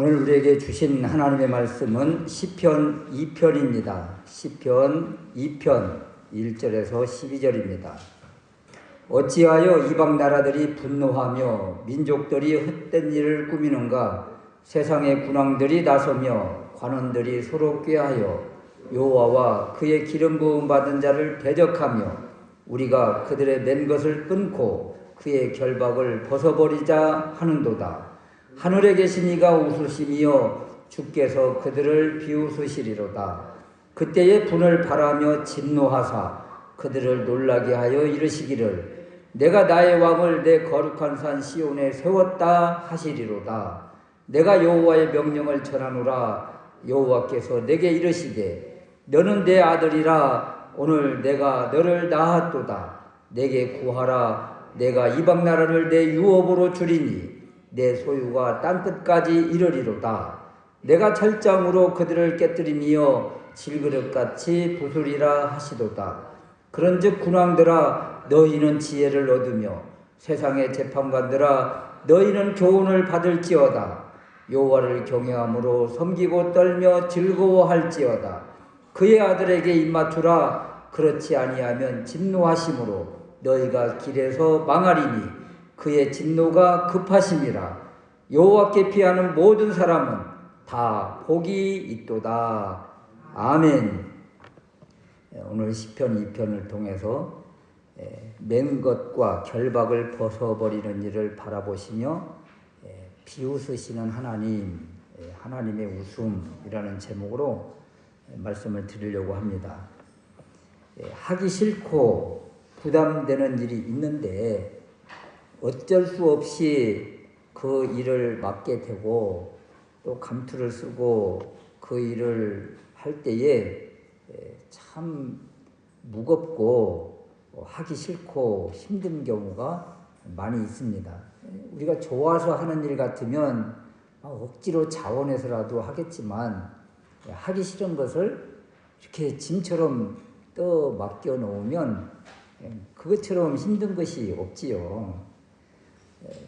오늘 우리에게 주신 하나님의 말씀은 시편 2편입니다. 시편 2편 1절에서 12절입니다. 어찌하여 이방 나라들이 분노하며 민족들이 헛된 일을 꾸미는가? 세상의 군왕들이 나서며 관원들이 서로 꾀하여 여호와와 그의 기름 부음 받은 자를 대적하며 우리가 그들의 맨 것을 끊고 그의 결박을 벗어버리자 하는도다. 하늘에 계신 이가 웃으시며 주께서 그들을 비웃으시리로다. 그때에 분을 발하며 진노하사 그들을 놀라게 하여 이르시기를 내가 나의 왕을 내 거룩한 산 시온에 세웠다 하시리로다. 내가 여호와의 명령을 전하노라. 여호와께서 내게 이르시되 너는 내 아들이라. 오늘 내가 너를 낳았도다. 내게 구하라. 내가 이방 나라를 내 유업으로 주리니 내 소유가 땅끝까지 이르리로다. 내가 철장으로 그들을 깨뜨리며 질그릇같이 부수리라 하시도다. 그런즉 군왕들아 너희는 지혜를 얻으며 세상의 재판관들아 너희는 교훈을 받을지어다. 여호와를 경외함으로 섬기고 떨며 즐거워할지어다. 그의 아들에게 입맞추라. 그렇지 아니하면 진노하심으로 너희가 길에서 망하리니 그의 진노가 급하심이라. 여호와께 피하는 모든 사람은 다 복이 있도다. 아멘. 오늘 시편 2편을 통해서 맨 것과 결박을 벗어버리는 일을 바라보시며 비웃으시는 하나님, 하나님의 웃음이라는 제목으로 말씀을 드리려고 합니다. 하기 싫고 부담되는 일이 있는데 어쩔 수 없이 그 일을 맡게 되고 또 감투를 쓰고 그 일을 할 때에 참 무겁고 하기 싫고 힘든 경우가 많이 있습니다. 우리가 좋아서 하는 일 같으면 억지로 자원해서라도 하겠지만 하기 싫은 것을 이렇게 짐처럼 떠 맡겨 놓으면 그것처럼 힘든 것이 없지요.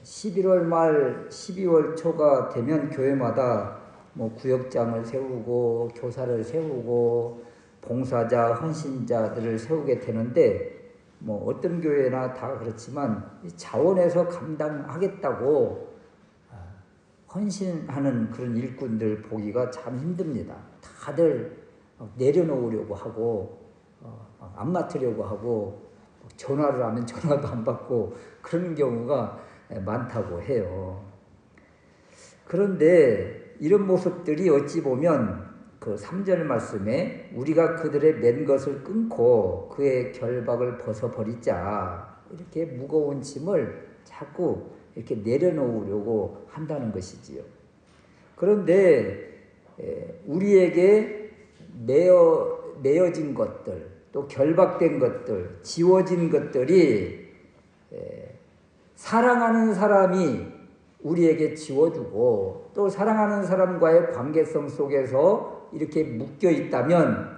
11월 말 12월 초가 되면 교회마다 구역장을 세우고 교사를 세우고 봉사자, 헌신자들을 세우게 되는데 어떤 교회나 다 그렇지만 자원해서 감당하겠다고 헌신하는 그런 일꾼들 보기가 참 힘듭니다. 다들 내려놓으려고 하고 안 맡으려고 하고 전화를 하면 전화도 안 받고 그런 경우가 많다고 해요. 그런데 이런 모습들이 어찌 보면 그 3절 말씀에 우리가 그들의 맨 것을 끊고 그의 결박을 벗어버리자 이렇게 무거운 짐을 자꾸 이렇게 내려놓으려고 한다는 것이지요. 그런데 우리에게 매어진 것들 또 결박된 것들 지워진 것들이 사랑하는 사람이 우리에게 지워주고 또 사랑하는 사람과의 관계성 속에서 이렇게 묶여 있다면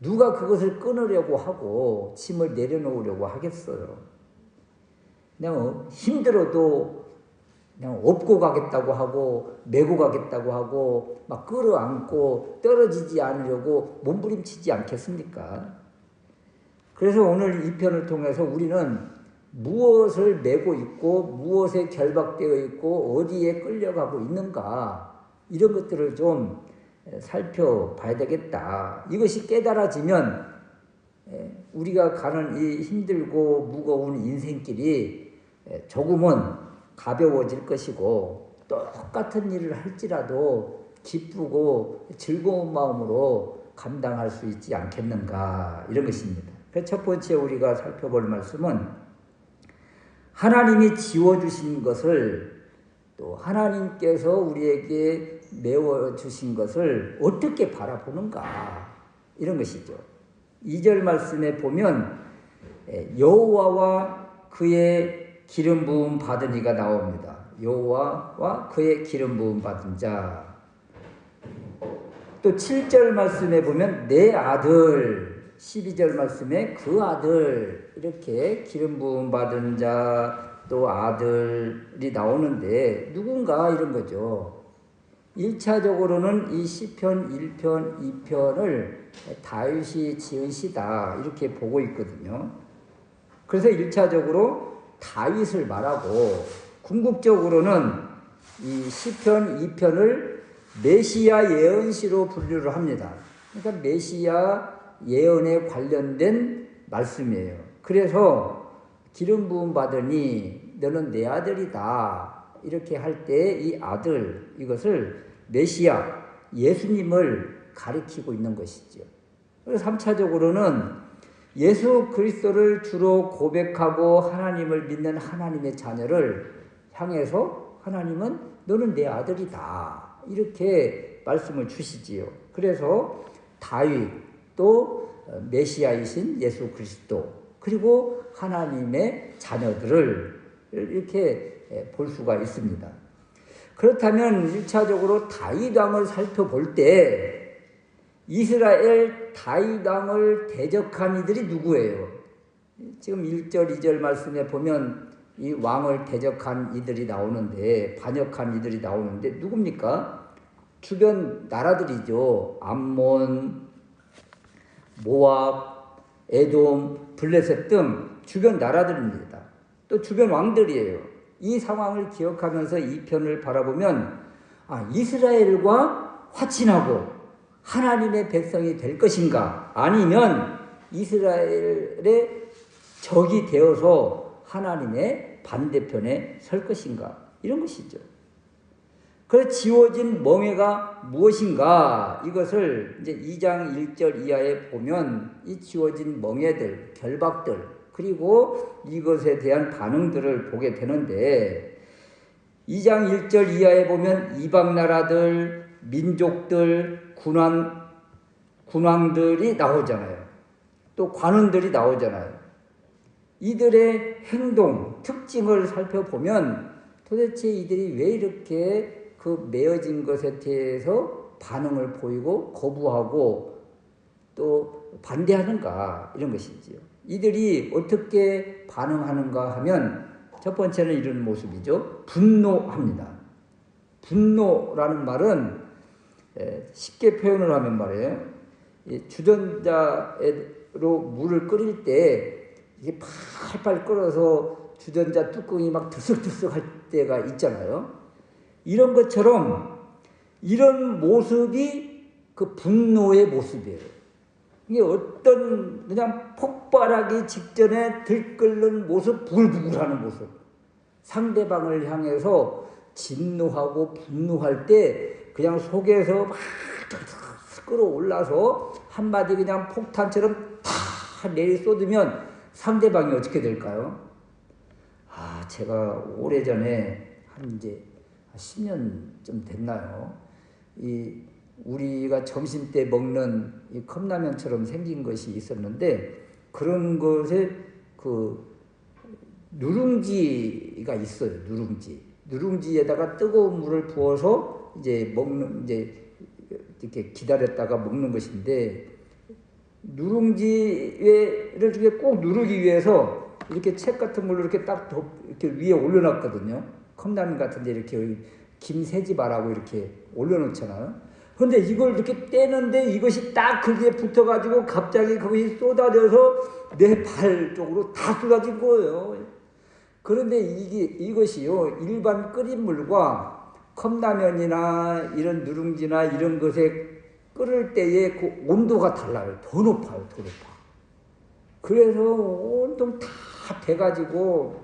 누가 그것을 끊으려고 하고 짐을 내려놓으려고 하겠어요. 그냥 힘들어도 그냥 업고 가겠다고 하고 메고 가겠다고 하고 막 끌어안고 떨어지지 않으려고 몸부림치지 않겠습니까? 그래서 오늘 이 편을 통해서 우리는 무엇을 메고 있고 무엇에 결박되어 있고 어디에 끌려가고 있는가 이런 것들을 좀 살펴봐야 되겠다. 이것이 깨달아지면 우리가 가는 이 힘들고 무거운 인생길이 조금은 가벼워질 것이고 똑같은 일을 할지라도 기쁘고 즐거운 마음으로 감당할 수 있지 않겠는가 이런 것입니다. 그래서 첫 번째 우리가 살펴볼 말씀은 하나님이 지워주신 것을 또 하나님께서 우리에게 메워주신 것을 어떻게 바라보는가 이런 것이죠. 2절 말씀에 보면 여호와와 그의 기름 부음 받은 이가 나옵니다. 여호와와 그의 기름 부음 받은 자. 또 7절 말씀에 보면 내 아들 12절 말씀에 그 아들 이렇게 기름 부음 받은 자 또 아들이 나오는데 누군가 이런 거죠. 1차적으로는 이 시편 1편, 2편을 다윗이 지은 시다 이렇게 보고 있거든요. 그래서 1차적으로 다윗을 말하고 궁극적으로는 이 시편 2편을 메시아 예언시로 분류를 합니다. 그러니까 메시아 예언에 관련된 말씀이에요. 그래서 기름 부음 받으니 너는 내 아들이다 이렇게 할 때 이 아들 이것을 메시아 예수님을 가리키고 있는 것이죠. 그래서 3차적으로는 예수 그리스도를 주로 고백하고 하나님을 믿는 하나님의 자녀를 향해서 하나님은 너는 내 아들이다 이렇게 말씀을 주시지요. 그래서 다윗 또 메시아이신 예수 그리스도 그리고 하나님의 자녀들을 이렇게 볼 수가 있습니다. 그렇다면 1차적으로 다윗 왕을 살펴볼 때 이스라엘 다윗 왕을 대적한 이들이 누구예요? 지금 1절, 2절 말씀에 보면 이 왕을 대적한 이들이 나오는데 반역한 이들이 나오는데 누굽니까? 주변 나라들이죠. 암몬, 모압, 에돔, 블레셋 등 주변 나라들입니다. 또 주변 왕들이에요. 이 상황을 기억하면서 이 편을 바라보면 이스라엘과 화친하고 하나님의 백성이 될 것인가 아니면 이스라엘의 적이 되어서 하나님의 반대편에 설 것인가 이런 것이죠. 그래서 지워진 멍에가 무엇인가 이것을 이제 2장 1절 이하에 보면 이 지워진 멍에들, 결박들 그리고 이것에 대한 반응들을 보게 되는데 2장 1절 이하에 보면 이방 나라들, 민족들, 군왕들이 나오잖아요. 또 관원들이 나오잖아요. 이들의 행동, 특징을 살펴보면 도대체 이들이 왜 이렇게 그 매어진 것에 대해서 반응을 보이고 거부하고 또 반대하는가 이런 것이지요. 이들이 어떻게 반응하는가 하면 첫 번째는 이런 모습이죠. 분노합니다. 분노라는 말은 쉽게 표현을 하면 말이에요. 주전자로 물을 끓일 때 이게 팔팔 끓어서 주전자 뚜껑이 막 들썩들썩 할 때가 있잖아요. 이런 것처럼 이런 모습이 그 분노의 모습이에요. 이게 어떤 그냥 폭발하기 직전에 들끓는 모습, 부글부글하는 모습. 상대방을 향해서 진노하고 분노할 때 그냥 속에서 막 끌어올라서 한마디 그냥 폭탄처럼 다 내리쏟으면 상대방이 어떻게 될까요? 제가 오래전에 이제 10년쯤 됐나요? 우리가 점심 때 먹는 이 컵라면처럼 생긴 것이 있었는데 그런 것에 그 누룽지가 있어요. 누룽지에다가 뜨거운 물을 부어서 이제 이렇게 기다렸다가 먹는 것인데 누룽지를 이렇게 꼭 누르기 위해서 이렇게 책 같은 걸로 이렇게 딱 이렇게 위에 올려놨거든요. 컵라면 같은데 이렇게 김새지바라고 이렇게 올려놓잖아요. 그런데 이걸 이렇게 떼는데 이것이 딱 거기에 붙어가지고 갑자기 거기 쏟아져서 내 발 쪽으로 다 쏟아진 거예요. 그런데 이것이요 일반 끓인 물과 컵라면이나 이런 누룽지나 이런 것에 끓을 때의 그 온도가 달라요. 더 높아요. 더 높아. 그래서 온통 다 돼가지고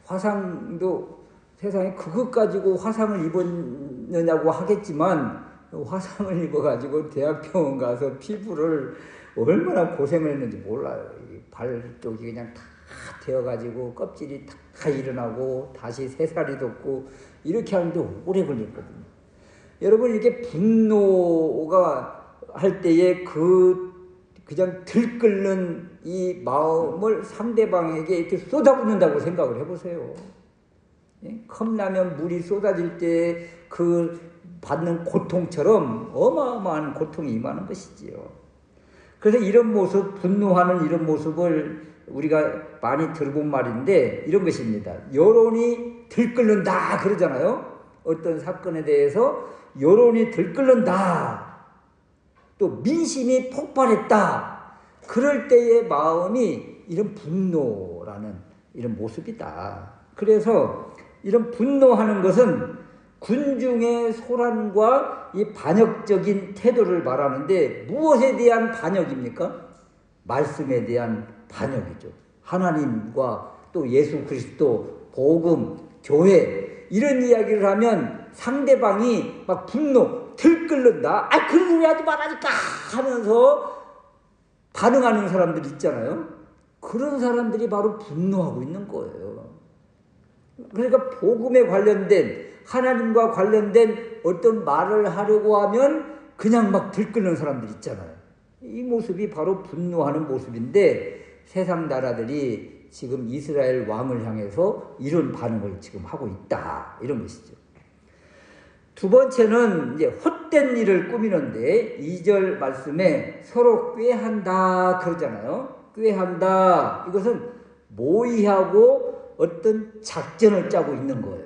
화상도 세상에 그것 가지고 화상을 입었느냐고 하겠지만 화상을 입어가지고 대학병원 가서 피부를 얼마나 고생을 했는지 몰라요. 발 쪽이 그냥 다 되어가지고 껍질이 다 일어나고 다시 새살이 돋고 이렇게 하는데 오래 걸렸거든요. 여러분 이렇게 분노가 할 때에 그냥 들끓는 이 마음을 상대방에게 이렇게 쏟아붓는다고 생각을 해보세요. 컵라면 물이 쏟아질 때 그 받는 고통처럼 어마어마한 고통이 임하는 것이지요. 그래서 이런 모습, 분노하는 이런 모습을 우리가 많이 들어본 말인데 이런 것입니다. 여론이 들끓는다 그러잖아요. 어떤 사건에 대해서 여론이 들끓는다. 또 민심이 폭발했다. 그럴 때의 마음이 이런 분노라는 이런 모습이다. 그래서 이런 분노하는 것은 군중의 소란과 이 반역적인 태도를 말하는데 무엇에 대한 반역입니까? 말씀에 대한 반역이죠. 하나님과 또 예수 그리스도, 복음, 교회 이런 이야기를 하면 상대방이 막 분노, 들끓는다. 아, 그런 소리 하지 말라니까 하면서 반응하는 사람들 있잖아요. 그런 사람들이 바로 분노하고 있는 거예요. 그러니까 복음에 관련된, 하나님과 관련된 어떤 말을 하려고 하면 그냥 막 들끓는 사람들 있잖아요. 이 모습이 바로 분노하는 모습인데 세상 나라들이 지금 이스라엘 왕을 향해서 이런 반응을 지금 하고 있다. 이런 것이죠. 두 번째는 이제 헛된 일을 꾸미는데 2절 말씀에 서로 꾀한다 그러잖아요. 꾀한다. 이것은 모의하고 어떤 작전을 짜고 있는 거예요.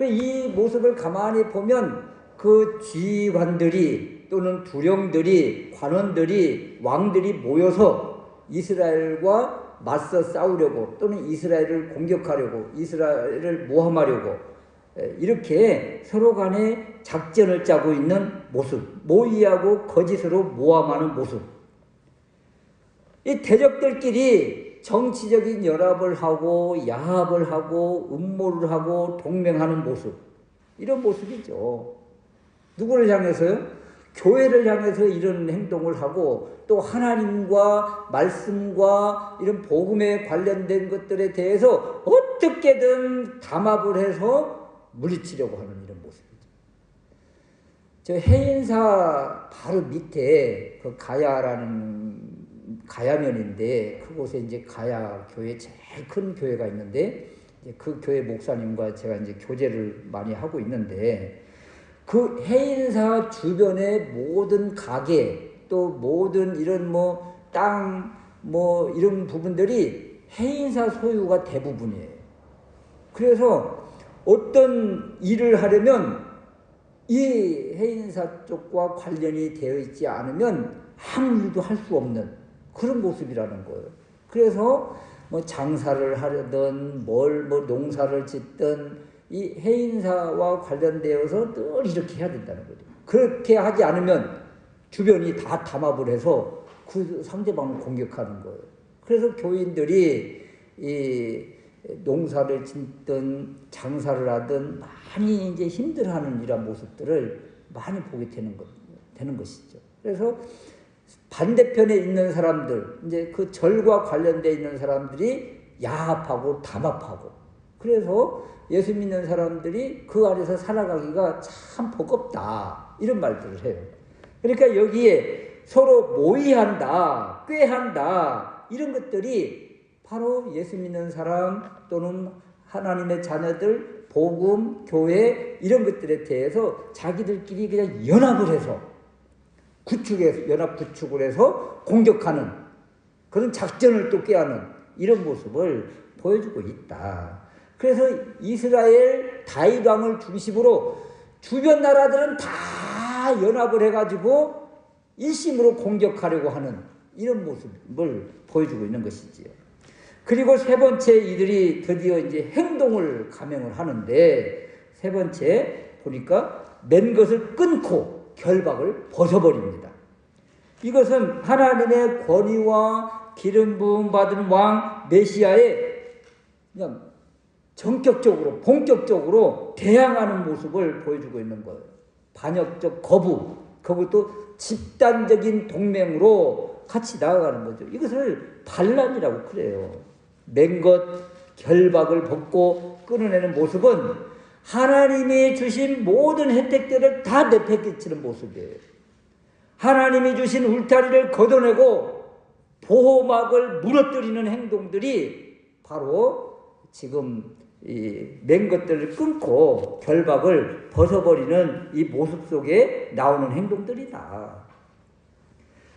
이 모습을 가만히 보면 그 지휘관들이 또는 두령들이, 관원들이, 왕들이 모여서 이스라엘과 맞서 싸우려고 또는 이스라엘을 공격하려고, 이스라엘을 모함하려고 이렇게 서로 간에 작전을 짜고 있는 모습, 모의하고 거짓으로 모함하는 모습. 이 대적들끼리 정치적인 연합을 하고 야합을 하고 음모를 하고 동맹하는 모습, 이런 모습이죠. 누구를 향해서요? 교회를 향해서 이런 행동을 하고 또 하나님과 말씀과 이런 복음에 관련된 것들에 대해서 어떻게든 담합을 해서 물리치려고 하는 이런 모습이죠. 저 해인사 바로 밑에 그 가야면인데 그곳에 이제 가야 교회 제일 큰 교회가 있는데 그 교회 목사님과 제가 이제 교제를 많이 하고 있는데 그 해인사 주변의 모든 가게 또 모든 이런 땅 이런 부분들이 해인사 소유가 대부분이에요. 그래서 어떤 일을 하려면 이 해인사 쪽과 관련이 되어 있지 않으면 아무 일도 할 수 없는 그런 모습이라는 거예요. 그래서 장사를 하려든 농사를 짓든 이 해인사와 관련되어서 늘 이렇게 해야 된다는 거죠. 그렇게 하지 않으면 주변이 다 담합을 해서 그 상대방을 공격하는 거예요. 그래서 교인들이 이 농사를 짓든 장사를 하든 많이 이제 힘들어하는 이런 모습들을 많이 보게 되는 것이죠. 그래서 반대편에 있는 사람들, 이제 그 절과 관련되어 있는 사람들이 야합하고 담합하고, 그래서 예수 믿는 사람들이 그 안에서 살아가기가 참 버겁다. 이런 말들을 해요. 그러니까 여기에 서로 모의한다, 꾀한다, 이런 것들이 바로 예수 믿는 사람 또는 하나님의 자녀들, 복음, 교회, 이런 것들에 대해서 자기들끼리 그냥 연합을 해서 연합 구축을 해서 공격하는 그런 작전을 또 꾀하는 이런 모습을 보여주고 있다. 그래서 이스라엘 다윗 왕을 중심으로 주변 나라들은 다 연합을 해가지고 일심으로 공격하려고 하는 이런 모습을 보여주고 있는 것이지요. 그리고 세 번째 이들이 드디어 이제 행동을 감행을 하는데 세 번째 보니까 맨 것을 끊고 결박을 벗어버립니다. 이것은 하나님의 권위와 기름 부음 받은 왕 메시아의 그냥 전격적으로 본격적으로 대항하는 모습을 보여주고 있는 거예요. 반역적 거부, 그것도 집단적인 동맹으로 같이 나아가는 거죠. 이것을 반란이라고 그래요. 맨 것 결박을 벗고 끊어내는 모습은 하나님이 주신 모든 혜택들을 다 내팽개치는 모습이에요. 하나님이 주신 울타리를 걷어내고 보호막을 무너뜨리는 행동들이 바로 지금 맨 것들을 끊고 결박을 벗어버리는 이 모습 속에 나오는 행동들이다.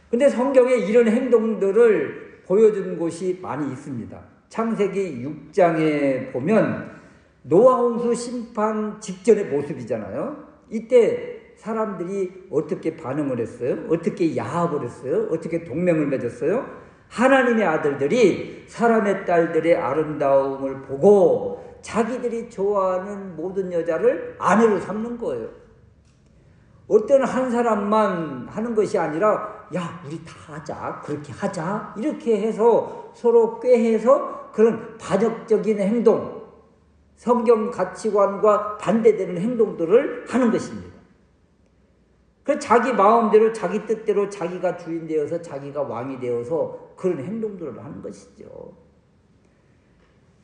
근데 성경에 이런 행동들을 보여준 곳이 많이 있습니다. 창세기 6장에 보면 노아 홍수 심판 직전의 모습이잖아요. 이때 사람들이 어떻게 반응을 했어요? 어떻게 야합을 했어요? 어떻게 동맹을 맺었어요? 하나님의 아들들이 사람의 딸들의 아름다움을 보고 자기들이 좋아하는 모든 여자를 아내로 삼는 거예요. 어떤 한 사람만 하는 것이 아니라 야 우리 다 하자, 그렇게 하자, 이렇게 해서 서로 꾀해서 그런 반역적인 행동, 성경 가치관과 반대되는 행동들을 하는 것입니다. 그 자기 마음대로 자기 뜻대로 자기가 주인 되어서 자기가 왕이 되어서 그런 행동들을 하는 것이죠.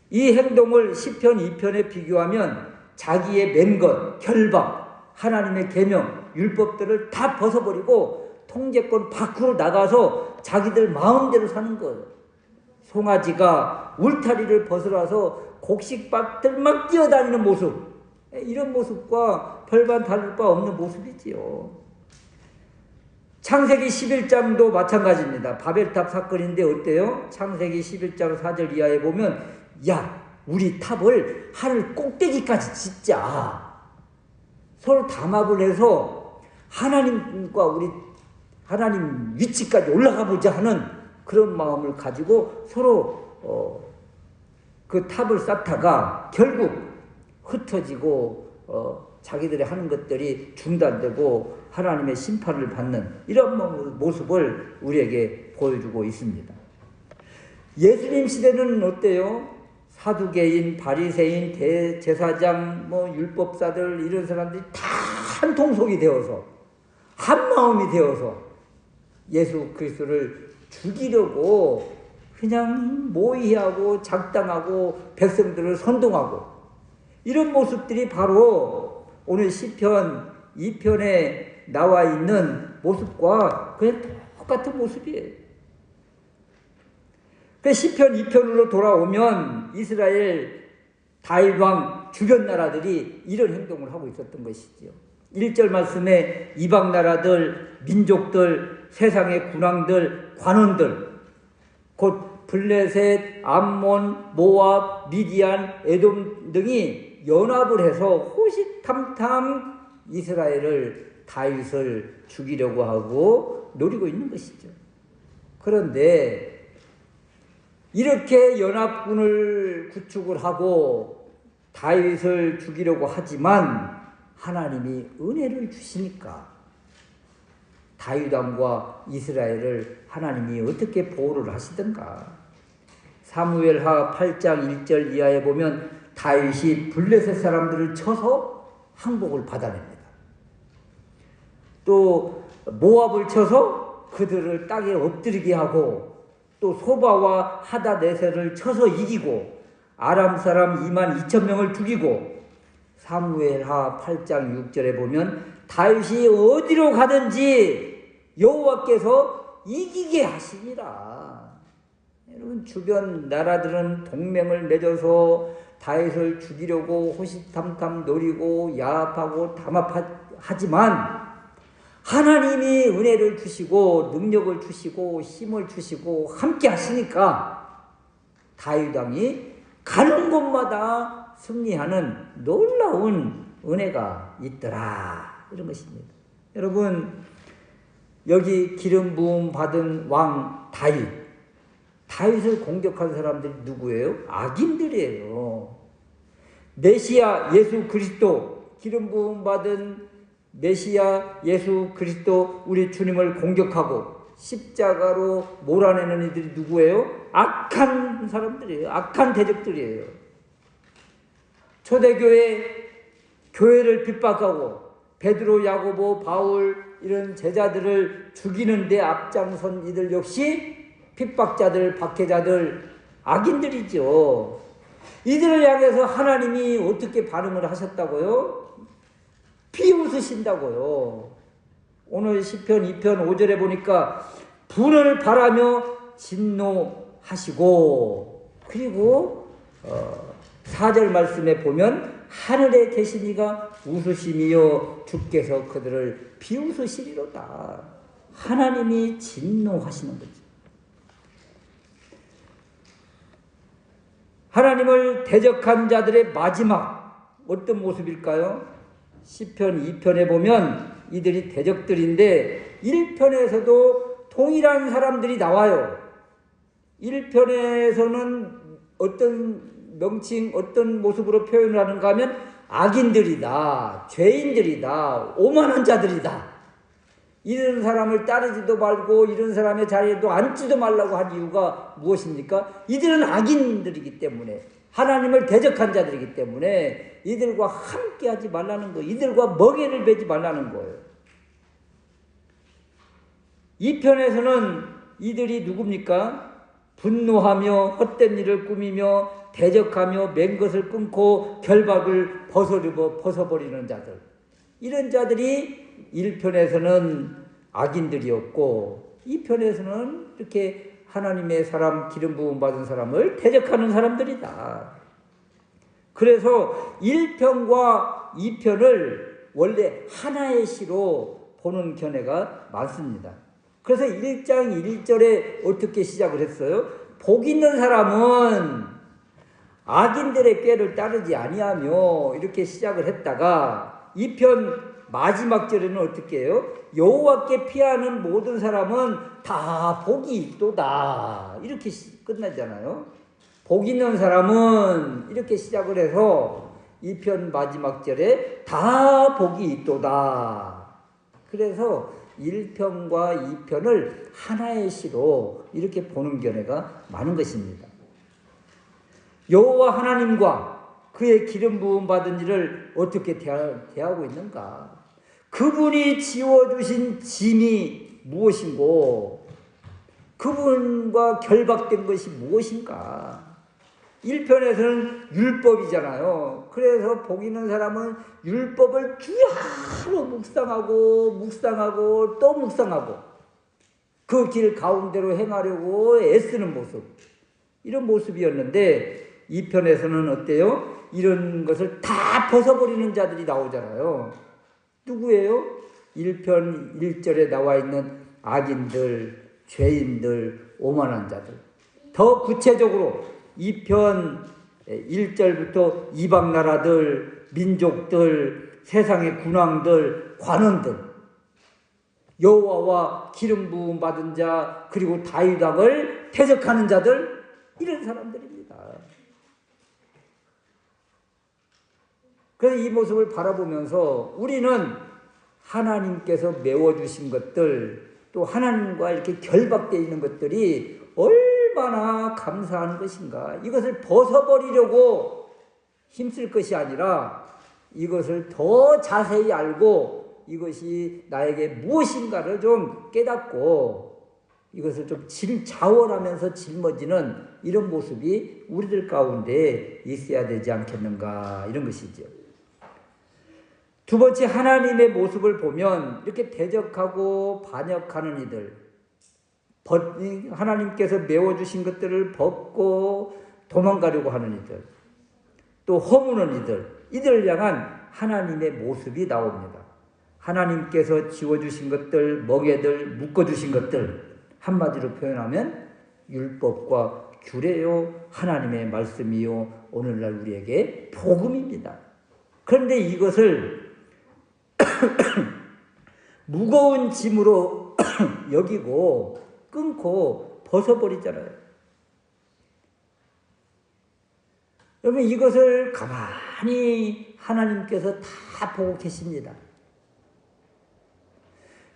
이 행동을 시편 2편에 비교하면 자기의 맨것, 결박, 하나님의 계명, 율법들을 다 벗어버리고 통제권 밖으로 나가서 자기들 마음대로 사는 거예요. 송아지가 울타리를 벗어나서 곡식밭을 막 뛰어다니는 모습, 이런 모습과 별반 다를 바 없는 모습이지요. 창세기 11장도 마찬가지입니다. 바벨탑 사건인데 어때요? 창세기 11장 4절 이하에 보면 야 우리 탑을 하늘 꼭대기까지 짓자. 서로 담합을 해서 하나님과 우리 하나님 위치까지 올라가 보자 하는 그런 마음을 가지고 서로 그 탑을 쌓다가 결국 흩어지고 자기들이 하는 것들이 중단되고 하나님의 심판을 받는 이런 모습을 우리에게 보여주고 있습니다. 예수님 시대는 어때요? 사두개인, 바리새인, 대제사장, 율법사들 이런 사람들이 다 한 통속이 되어서 한 마음이 되어서 예수 그리스도를 죽이려고 그냥 모의하고 작당하고 백성들을 선동하고 이런 모습들이 바로 오늘 시편 2편에 나와 있는 모습과 그냥 똑같은 모습이에요. 그 시편 2편으로 돌아오면 이스라엘 다윗 왕 주변 나라들이 이런 행동을 하고 있었던 것이지요. 1절 말씀에 이방 나라들, 민족들, 세상의 군왕들, 관원들, 곧 블레셋, 암몬, 모압, 미디안, 에돔 등이 연합을 해서 호시탐탐 이스라엘을 다윗을 죽이려고 하고 노리고 있는 것이죠. 그런데 이렇게 연합군을 구축을 하고 다윗을 죽이려고 하지만 하나님이 은혜를 주시니까 다윗 왕과 이스라엘을 하나님이 어떻게 보호를 하시던가. 사무엘하 8장 1절 이하에 보면 다윗이 블레셋 사람들을 쳐서 항복을 받아냅니다. 또 모압을 쳐서 그들을 땅에 엎드리게 하고 또 소바와 하다네셀을 쳐서 이기고 아람 사람 22,000명을 죽이고 사무엘하 8장 6절에 보면 다윗이 어디로 가든지 여호와께서 이기게 하시니라. 여러분 주변 나라들은 동맹을 맺어서 다윗을 죽이려고 호시탐탐 노리고 야합하고 담합하지만 하나님이 은혜를 주시고 능력을 주시고 힘을 주시고 함께 하시니까 다윗 왕이 가는 곳마다 승리하는 놀라운 은혜가 있더라. 이런 것입니다. 여러분 여기 기름 부음 받은 왕 다윗을 공격한 사람들이 누구예요? 악인들이에요. 메시아 예수 그리스도, 기름 부음 받은 메시아 예수 그리스도 우리 주님을 공격하고 십자가로 몰아내는 이들이 누구예요? 악한 사람들이에요. 악한 대적들이에요. 초대교회 교회를 핍박하고 베드로, 야고보, 바울 이런 제자들을 죽이는 데 앞장선 이들 역시 핍박자들, 박해자들, 악인들이죠. 이들을 향해서 하나님이 어떻게 반응을 하셨다고요? 비웃으신다고요. 오늘 시편 2편 5절에 보니까 분을 바라며 진노하시고, 그리고 4절 말씀에 보면 하늘에 계신 이가 웃으심이여 주께서 그들을 비웃으시리로다. 하나님이 진노하시는 거죠. 하나님을 대적한 자들의 마지막 어떤 모습일까요? 시편 2편에 보면 이들이 대적들인데 1편에서도 동일한 사람들이 나와요. 1편에서는 어떤 명칭, 어떤 모습으로 표현을 하는가 하면 악인들이다, 죄인들이다, 오만한 자들이다. 이런 사람을 따르지도 말고 이런 사람의 자리에도 앉지도 말라고 한 이유가 무엇입니까? 이들은 악인들이기 때문에, 하나님을 대적한 자들이기 때문에 이들과 함께하지 말라는 거예요. 이들과 멍에를 매지 말라는 거예요. 이 편에서는 이들이 누굽니까? 분노하며 헛된 일을 꾸미며 대적하며 맨 것을 끊고 결박을 벗어버리는 자들. 이런 자들이 1편에서는 악인들이었고 2편에서는 이렇게 하나님의 사람, 기름 부음 받은 사람을 대적하는 사람들이다. 그래서 1편과 2편을 원래 하나의 시로 보는 견해가 많습니다. 그래서 1장 1절에 어떻게 시작을 했어요? 복 있는 사람은 악인들의 꾀를 따르지 아니하며 이렇게 시작을 했다가 2편 마지막 절에는 어떻게 해요? 여호와께 피하는 모든 사람은 다 복이 있도다. 이렇게 끝나잖아요. 복 있는 사람은 이렇게 시작을 해서 2편 마지막 절에 다 복이 있도다. 그래서 1편과 2편을 하나의 시로 이렇게 보는 견해가 많은 것입니다. 여호와 하나님과 그의 기름 부음 받은 이를 어떻게 대하고 있는가? 그분이 지워주신 짐이 무엇인고 그분과 결박된 것이 무엇인가? 1편에서는 율법이잖아요. 그래서 복 있는 사람은 율법을 주야로 묵상하고 또 묵상하고 그 길 가운데로 행하려고 애쓰는 모습, 이런 모습이었는데 2편에서는 어때요? 이런 것을 다 벗어버리는 자들이 나오잖아요. 누구예요? 1편 1절에 나와 있는 악인들, 죄인들, 오만한 자들. 더 구체적으로 2편 1절부터 이방 나라들, 민족들, 세상의 군왕들, 관원들, 여호와와 기름 부음 받은 자, 그리고 다윗 왕을 대적하는 자들, 이런 사람들입니다. 그래서 이 모습을 바라보면서 우리는 하나님께서 메워주신 것들, 또 하나님과 이렇게 결박되어 있는 것들이 얼마나 감사한 것인가. 이것을 벗어버리려고 힘쓸 것이 아니라 이것을 더 자세히 알고 이것이 나에게 무엇인가를 좀 깨닫고 이것을 좀 자원하면서 짊어지는 이런 모습이 우리들 가운데 있어야 되지 않겠는가, 이런 것이죠. 두 번째, 하나님의 모습을 보면 이렇게 대적하고 반역하는 이들, 하나님께서 메워주신 것들을 벗고 도망가려고 하는 이들, 또 허무는 이들을 향한 하나님의 모습이 나옵니다. 하나님께서 지워주신 것들, 멍에들, 묶어주신 것들, 한마디로 표현하면 율법과 규례요, 하나님의 말씀이요, 오늘날 우리에게 복음입니다. 그런데 이것을 무거운 짐으로 여기고 끊고 벗어버리잖아요. 여러분, 이것을 가만히 하나님께서 다 보고 계십니다.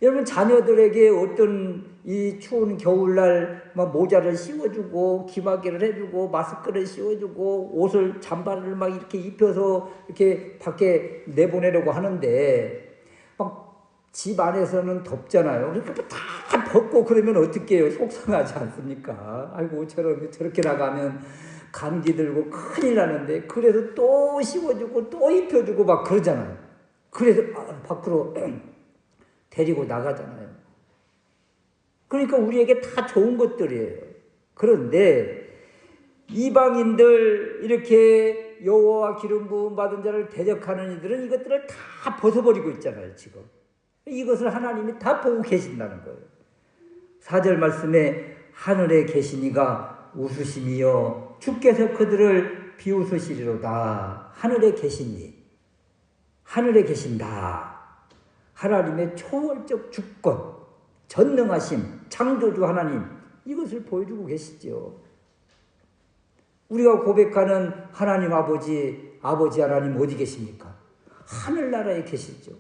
여러분, 자녀들에게 어떤 이 추운 겨울날 막 모자를 씌워주고 기마개를 해주고 마스크를 씌워주고 옷을 잠바를 막 이렇게 입혀서 이렇게 밖에 내보내려고 하는데 막 집 안에서는 덥잖아요. 그러니까 다 벗고 그러면 어떻게 해요? 속상하지 않습니까? 아이고, 저렇게 나가면 감기 들고 큰일 나는데, 그래서 또 씌워주고 또 입혀주고 막 그러잖아요. 그래서 밖으로 데리고 나가잖아요. 그러니까 우리에게 다 좋은 것들이에요. 그런데 이방인들, 이렇게 여호와와 기름 부음 받은 자를 대적하는 이들은 이것들을 다 벗어버리고 있잖아요, 지금. 이것을 하나님이 다 보고 계신다는 거예요. 4절 말씀에 하늘에 계시니가 웃으심이여 주께서 그들을 비웃으시리로다. 하늘에 계시니, 하늘에 계신다. 하나님의 초월적 주권, 전능하심, 창조주 하나님, 이것을 보여주고 계시죠. 우리가 고백하는 하나님 아버지 하나님 어디 계십니까? 하늘나라에 계시죠.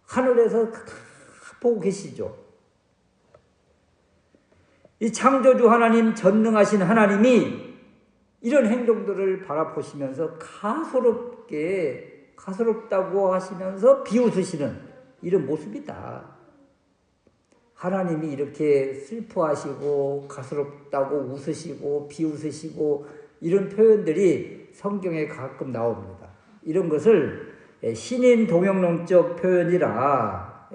하늘에서 다 보고 계시죠. 이 창조주 하나님, 전능하신 하나님이 이런 행동들을 바라보시면서 가소롭다고 하시면서 비웃으시는 이런 모습이다. 하나님이 이렇게 슬퍼하시고 가소롭다고 웃으시고 비웃으시고 이런 표현들이 성경에 가끔 나옵니다. 이런 것을 신인 동영론적 표현이라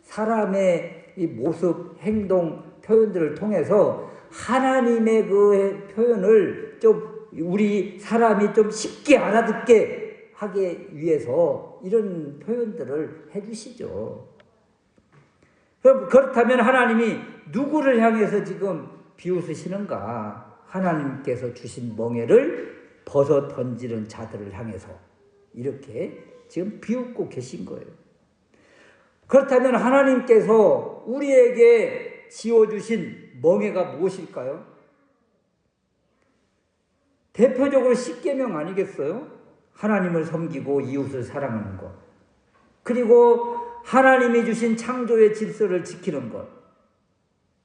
사람의 이 모습, 행동, 표현들을 통해서 하나님의 그 표현을 좀 우리 사람이 좀 쉽게 알아듣게 하기 위해서 이런 표현들을 해주시죠. 그렇다면 하나님이 누구를 향해서 지금 비웃으시는가? 하나님께서 주신 멍에를 벗어 던지는 자들을 향해서 이렇게 지금 비웃고 계신 거예요. 그렇다면 하나님께서 우리에게 지어주신 멍에가 무엇일까요? 대표적으로 십계명 아니겠어요? 하나님을 섬기고 이웃을 사랑하는 것. 그리고 하나님이 주신 창조의 질서를 지키는 것.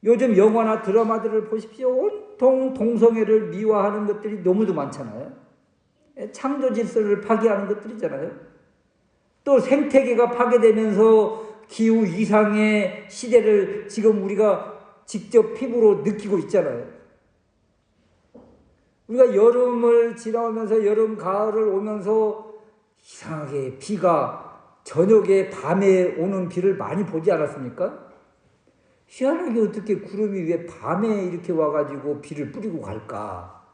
요즘 영화나 드라마들을 보십시오. 온통 동성애를 미화하는 것들이 너무도 많잖아요. 창조 질서를 파괴하는 것들이잖아요. 또 생태계가 파괴되면서 기후 이상의 시대를 지금 우리가 직접 피부로 느끼고 있잖아요. 우리가 여름을 지나오면서 여름, 가을을 오면서 이상하게 비가 저녁에 밤에 오는 비를 많이 보지 않았습니까? 희한하게 어떻게 구름이 왜 밤에 이렇게 와가지고 비를 뿌리고 갈까?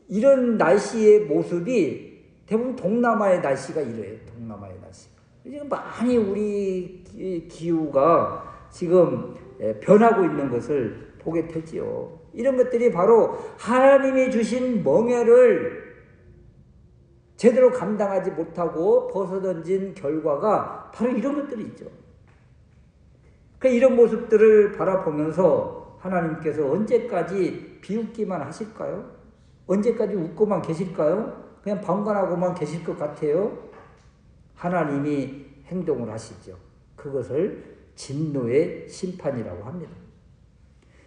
이런 날씨의 모습이 대부분 동남아의 날씨가 이래요. 동남아의 날씨. 지금 많이 우리 기후가 지금 변하고 있는 것을 보게 되지요. 이런 것들이 바로 하나님이 주신 멍에를 제대로 감당하지 못하고 벗어던진 결과가 바로 이런 것들이 있죠. 이런 모습들을 바라보면서 하나님께서 언제까지 비웃기만 하실까요? 언제까지 웃고만 계실까요? 그냥 방관하고만 계실 것 같아요. 하나님이 행동을 하시죠. 그것을 진노의 심판이라고 합니다.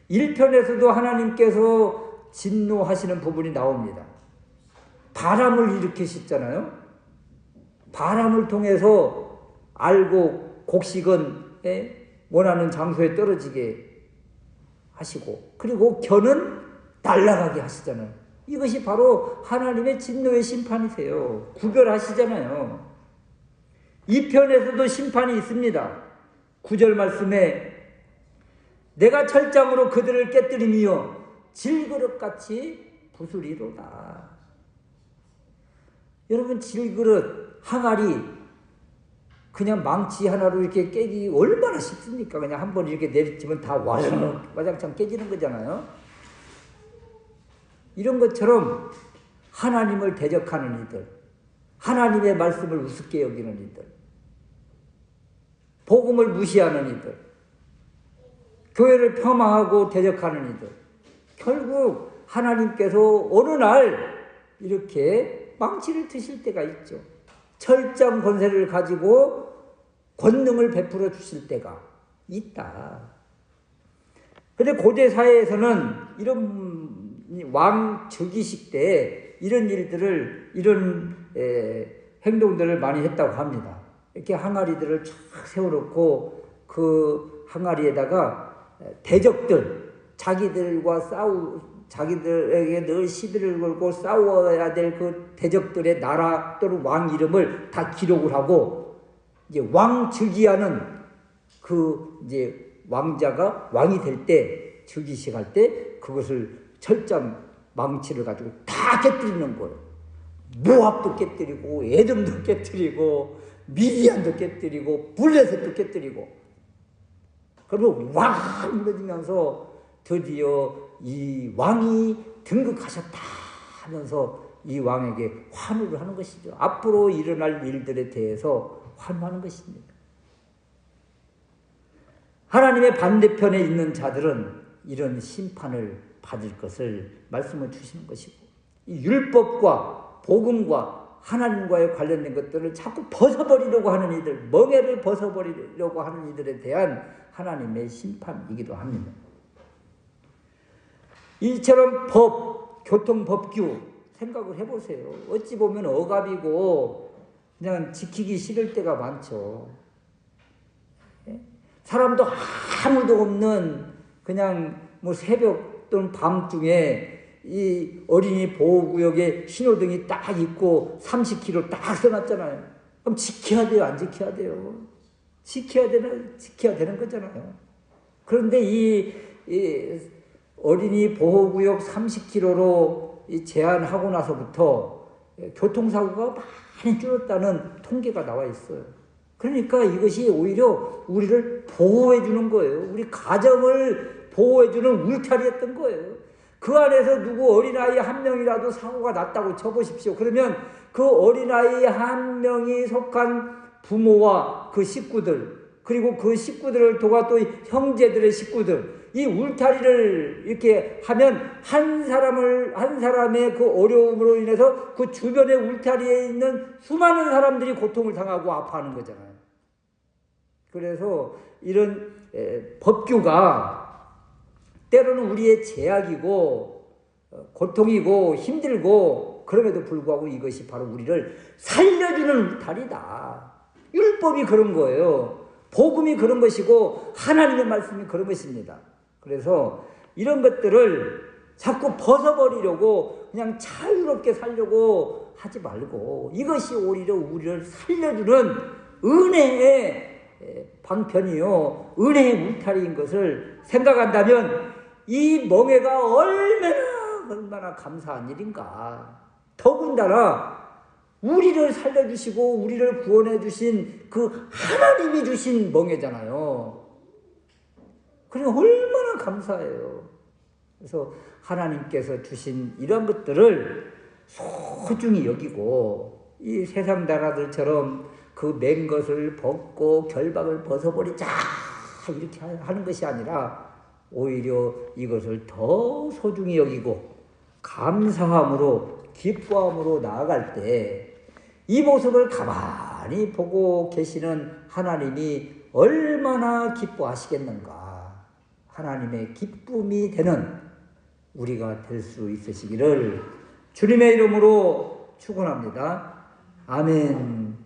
1편에서도 하나님께서 진노하시는 부분이 나옵니다. 바람을 일으키셨잖아요. 바람을 통해서 알고 곡식은 원하는 장소에 떨어지게 하시고, 그리고 겨는 날아가게 하시잖아요. 이것이 바로 하나님의 진노의 심판이세요. 구별하시잖아요. 2편에서도 심판이 있습니다. 9절 말씀에 내가 철장으로 그들을 깨뜨리며 질그릇같이 부수리로다. 여러분, 질그릇, 항아리 그냥 망치 하나로 이렇게 깨기 얼마나 쉽습니까? 그냥 한번 이렇게 내리치면 다 와장창 깨지는 거잖아요. 이런 것처럼 하나님을 대적하는 이들, 하나님의 말씀을 우습게 여기는 이들, 복음을 무시하는 이들, 교회를 폄하하고 대적하는 이들, 결국 하나님께서 어느 날 이렇게 망치를 드실 때가 있죠. 철장 권세를 가지고 권능을 베풀어 주실 때가 있다. 그런데 고대 사회에서는 이런 왕 즉위식 때 이런 일들을, 이런 행동들을 많이 했다고 합니다. 이렇게 항아리들을 쫙 세워놓고 그 항아리에다가 대적들, 자기들에게 늘 시비를 걸고 싸워야 될 그 대적들의 나라 또는 왕 이름을 다 기록을 하고, 이제 왕 즉위하는 그 이제 왕자가 왕이 될 때, 즉위식 할 때 그것을 철장 망치를 가지고 다 깨뜨리는 거예요. 모압도 깨뜨리고, 에돔도 깨뜨리고, 미디안도 깨뜨리고, 블레셋도 깨뜨리고. 그리고 왕 무너지면서 드디어 이 왕이 등극하셨다 하면서 이 왕에게 환호를 하는 것이죠. 앞으로 일어날 일들에 대해서 환호하는 것입니다. 하나님의 반대편에 있는 자들은 이런 심판을 받을 것을 말씀을 주시는 것이고, 이 율법과 복음과 하나님과의 관련된 것들을 자꾸 벗어버리려고 하는 이들, 멍에를 벗어버리려고 하는 이들에 대한 하나님의 심판이기도 합니다. 이처럼 법, 교통법규 생각을 해보세요. 어찌 보면 억압이고 그냥 지키기 싫을 때가 많죠. 사람도 아무도 없는 그냥 뭐 새벽 또는 밤중에 이 어린이 보호구역에 신호등이 딱 있고 30km 딱 써놨잖아요. 그럼 지켜야 돼요? 안 지켜야 돼요? 지켜야 되는 거잖아요. 그런데 이 어린이 보호구역 30km로 제한하고 나서부터 교통사고가 많이 줄었다는 통계가 나와 있어요. 그러니까 이것이 오히려 우리를 보호해 주는 거예요. 우리 가정을 보호해 주는 울타리였던 거예요. 그 안에서 누구 어린아이 한 명이라도 사고가 났다고 쳐보십시오. 그러면 그 어린아이 한 명이 속한 부모와 그 식구들, 그리고 그 식구들을 도와 또 형제들의 식구들, 이 울타리를 이렇게 하면 한 사람의 그 어려움으로 인해서 그 주변의 울타리에 있는 수많은 사람들이 고통을 당하고 아파하는 거잖아요. 그래서 이런 법규가 때로는 우리의 제약이고 고통이고 힘들고, 그럼에도 불구하고 이것이 바로 우리를 살려주는 울타리다. 율법이 그런 거예요. 복음이 그런 것이고 하나님의 말씀이 그런 것입니다. 그래서 이런 것들을 자꾸 벗어버리려고 그냥 자유롭게 살려고 하지 말고, 이것이 오히려 우리를 살려주는 은혜의 방편이요, 은혜의 울타리인 것을 생각한다면 이 멍에가 얼마나 감사한 일인가. 더군다나 우리를 살려주시고 우리를 구원해 주신 그 하나님이 주신 멍에잖아요. 그러니까 얼마나 감사해요. 그래서 하나님께서 주신 이런 것들을 소중히 여기고, 이 세상 나라들처럼 그 맨 것을 벗고 결박을 벗어버리자 이렇게 하는 것이 아니라 오히려 이것을 더 소중히 여기고 감사함으로 기뻐함으로 나아갈 때 이 모습을 가만히 보고 계시는 하나님이 얼마나 기뻐하시겠는가. 하나님의 기쁨이 되는 우리가 될 수 있으시기를 주님의 이름으로 축원합니다. 아멘.